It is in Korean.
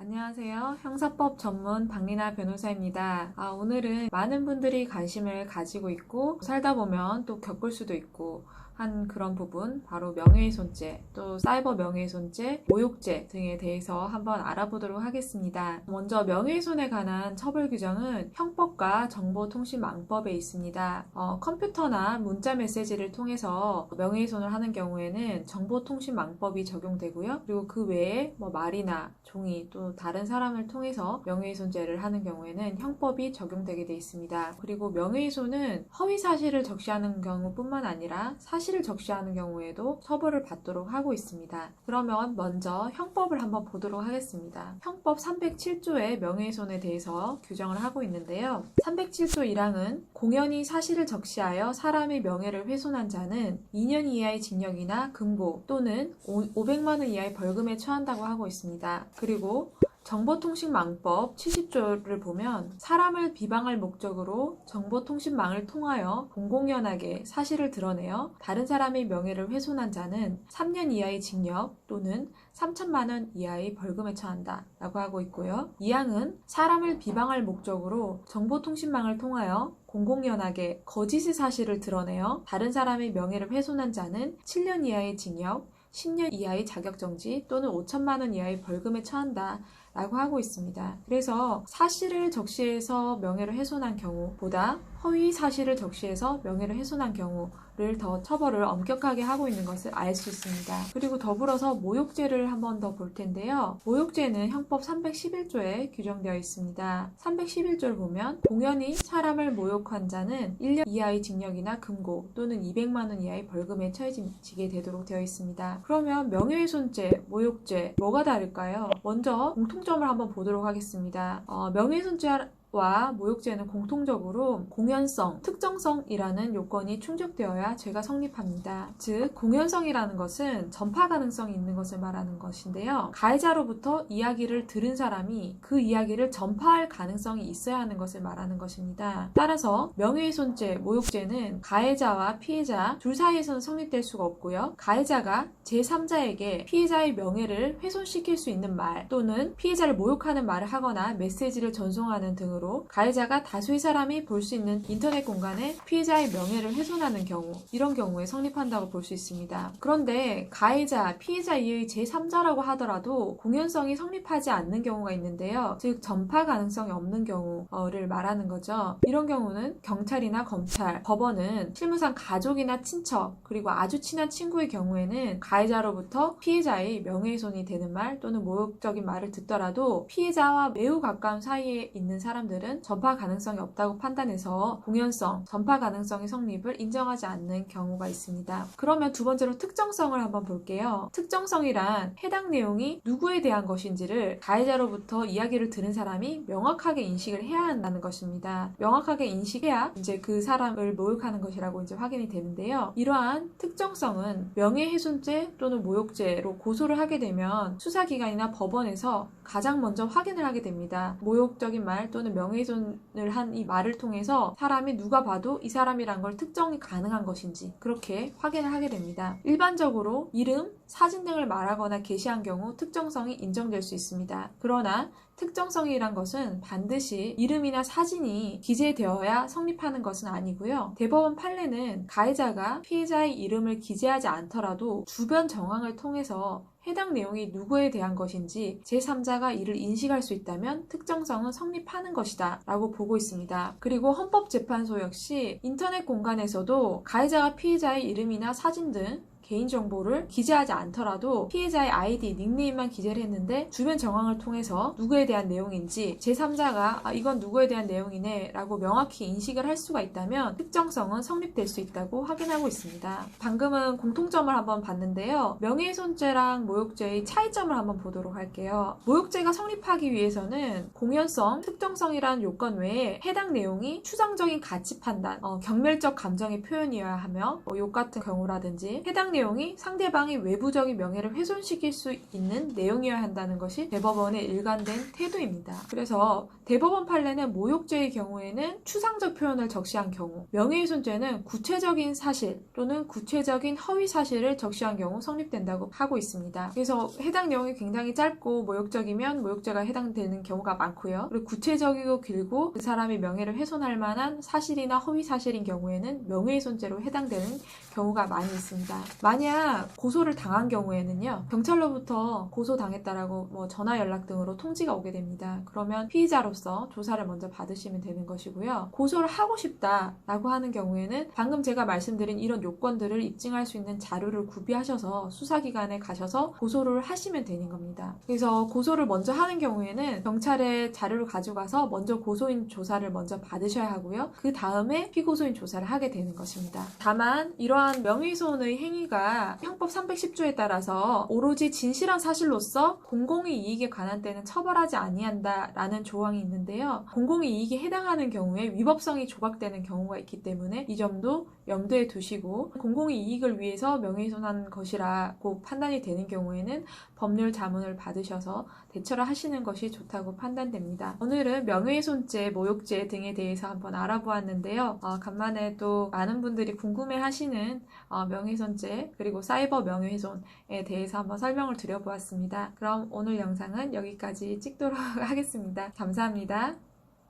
안녕하세요. 형사법 전문 박리나 변호사입니다. 오늘은 많은 분들이 관심을 가지고 있고 살다 보면 또 겪을 수도 있고 한 그런 부분, 바로 명예훼손죄, 또 사이버 명예훼손죄, 모욕죄 등에 대해서 한번 알아보도록 하겠습니다. 먼저 명예훼손에 관한 처벌 규정은 형법과 정보통신망법에 있습니다. 컴퓨터나 문자 메시지를 통해서 명예훼손을 하는 경우에는 정보통신망법이 적용되고요. 그리고 그 외에 말이나 종이 또 다른 사람을 통해서 명예훼손죄를 하는 경우에는 형법이 적용되게 되어 있습니다. 그리고 명예훼손은 허위 사실을 적시하는 경우뿐만 아니라 사실을 적시하는 경우에도 처벌을 받도록 하고 있습니다. 그러면 먼저 형법을 한번 보도록 하겠습니다. 형법 307조의 명예훼손에 대해서 규정을 하고 있는데요. 307조 1항은 공연히 사실을 적시하여 사람의 명예를 훼손한 자는 2년 이하의 징역이나 금고 또는 500만 원 이하의 벌금에 처한다고 하고 있습니다. 그리고 정보통신망법 70조를 보면 사람을 비방할 목적으로 정보통신망을 통하여 공공연하게 사실을 드러내어 다른 사람의 명예를 훼손한 자는 3년 이하의 징역 또는 3천만 원 이하의 벌금에 처한다 라고 하고 있고요. 2항은 사람을 비방할 목적으로 정보통신망을 통하여 공공연하게 거짓의 사실을 드러내어 다른 사람의 명예를 훼손한 자는 7년 이하의 징역, 10년 이하의 자격정지 또는 5천만 원 이하의 벌금에 처한다 라고 하고 있습니다. 그래서 사실을 적시해서 명예를 훼손한 경우보다 허위 사실을 적시해서 명예를 훼손한 경우를 더 처벌을 엄격하게 하고 있는 것을 알 수 있습니다. 그리고 더불어서 모욕죄를 한 번 더 볼 텐데요. 모욕죄는 형법 311조에 규정되어 있습니다. 311조를 보면 공연히 사람을 모욕한 자는 1년 이하의 징역이나 금고 또는 200만 원 이하의 벌금에 처해지게 되도록 되어 있습니다. 그러면 명예훼손죄, 모욕죄 뭐가 다를까요? 먼저 공통점을 한번 보도록 하겠습니다. 명예훼손죄와 모욕죄는 공통적으로 공연성, 특정성이라는 요건이 충족되어야 죄가 성립합니다. 즉, 공연성이라는 것은 전파 가능성이 있는 것을 말하는 것인데요. 가해자로부터 이야기를 들은 사람이 그 이야기를 전파할 가능성이 있어야 하는 것을 말하는 것입니다. 따라서 명예훼손죄, 모욕죄는 가해자와 피해자 둘 사이에서는 성립될 수가 없고요. 가해자가 제3자에게 피해자의 명예를 훼손시킬 수 있는 말 또는 피해자를 모욕하는 말을 하거나 메시지를 전송하는 등으로 가해자가 다수의 사람이 볼 수 있는 인터넷 공간에 피해자의 명예를 훼손하는 경우, 이런 경우에 성립한다고 볼 수 있습니다. 그런데 가해자, 피해자 이의 제3자라고 하더라도 공연성이 성립하지 않는 경우가 있는데요. 즉 전파 가능성이 없는 경우를 말하는 거죠. 이런 경우는 경찰이나 검찰, 법원은 실무상 가족이나 친척 그리고 아주 친한 친구의 경우에는 가해자로부터 피해자의 명예훼손이 되는 말 또는 모욕적인 말을 듣더라도 피해자와 매우 가까운 사이에 있는 사람들은 전파 가능성이 없다고 판단해서 공연성, 전파 가능성의 성립을 인정하지 않는 경우가 있습니다. 그러면 두 번째로 특정성을 한번 볼게요. 특정성이란 해당 내용이 누구에 대한 것인지를 가해자로부터 이야기를 들은 사람이 명확하게 인식을 해야 한다는 것입니다. 명확하게 인식해야 이제 그 사람을 모욕하는 것이라고 이제 확인이 되는데요. 이러한 특정성은 명예훼손죄 또는 모욕죄로 고소를 하게 되면 수사기관이나 법원에서 가장 먼저 확인을 하게 됩니다. 모욕적인 말 또는 명예훼손을 한 이 말을 통해서 사람이 누가 봐도 이 사람이란 걸 특정이 가능한 것인지 그렇게 확인을 하게 됩니다. 일반적으로 이름, 사진 등을 말하거나 게시한 경우 특정성이 인정될 수 있습니다. 그러나 특정성이란 것은 반드시 이름이나 사진이 기재되어야 성립하는 것은 아니고요. 대법원 판례는 가해자가 피해자의 이름을 기재하지 않더라도 주변 정황을 통해서 해당 내용이 누구에 대한 것인지 제3자가 이를 인식할 수 있다면 특정성은 성립하는 것이다 라고 보고 있습니다. 그리고 헌법재판소 역시 인터넷 공간에서도 가해자가 피해자의 이름이나 사진 등 개인정보를 기재하지 않더라도 피해자의 아이디, 닉네임만 기재를 했는데 주변 정황을 통해서 누구에 대한 내용인지 제3자가 이건 누구에 대한 내용이네 라고 명확히 인식을 할 수가 있다면 특정성은 성립될 수 있다고 확인하고 있습니다. 방금은 공통점을 한번 봤는데요. 명예훼손죄랑 모욕죄의 차이점을 한번 보도록 할게요. 모욕죄가 성립하기 위해서는 공연성, 특정성이라는 요건 외에 해당 내용이 추상적인 가치 판단, 경멸적 감정의 표현이어야 하며 욕 같은 경우라든지 해당 내용이 상대방이 외부적인 명예를 훼손시킬 수 있는 내용이어야 한다는 것이 대법원의 일관된 태도입니다. 그래서 대법원 판례는 모욕죄의 경우에는 추상적 표현을 적시한 경우, 명예훼손죄는 구체적인 사실 또는 구체적인 허위 사실을 적시한 경우 성립된다고 하고 있습니다. 그래서 해당 내용이 굉장히 짧고 모욕적이면 모욕죄가 해당되는 경우가 많고요. 그리고 구체적이고 길고 그 사람의 명예를 훼손할 만한 사실이나 허위 사실인 경우에는 명예훼손죄로 해당되는 경우가 많이 있습니다. 만약 고소를 당한 경우에는요, 경찰로부터 고소당했다라고 전화 연락 등으로 통지가 오게 됩니다. 그러면 피의자로서 조사를 먼저 받으시면 되는 것이고요. 고소를 하고 싶다라고 하는 경우에는 방금 제가 말씀드린 이런 요건들을 입증할 수 있는 자료를 구비하셔서 수사기관에 가셔서 고소를 하시면 되는 겁니다. 그래서 고소를 먼저 하는 경우에는 경찰에 자료를 가지고 가서 먼저 고소인 조사를 먼저 받으셔야 하고요. 그 다음에 피고소인 조사를 하게 되는 것입니다. 다만 이러한 명예훼손의 행위가 형법 310조에 따라서 오로지 진실한 사실로서 공공의 이익에 관한 때는 처벌하지 아니한다라는 조항이 있는데요. 공공의 이익에 해당하는 경우에 위법성이 조각되는 경우가 있기 때문에 이 점도 염두에 두시고 공공의 이익을 위해서 명예훼손한 것이라고 판단이 되는 경우에는 법률 자문을 받으셔서 대처를 하시는 것이 좋다고 판단됩니다. 오늘은 명예훼손죄, 모욕죄 등에 대해서 한번 알아보았는데요. 간만에 또 많은 분들이 궁금해하시는 명예훼손죄 그리고 사이버 명예훼손에 대해서 한번 설명을 드려보았습니다. 그럼 오늘 영상은 여기까지 찍도록 하겠습니다. 감사합니다.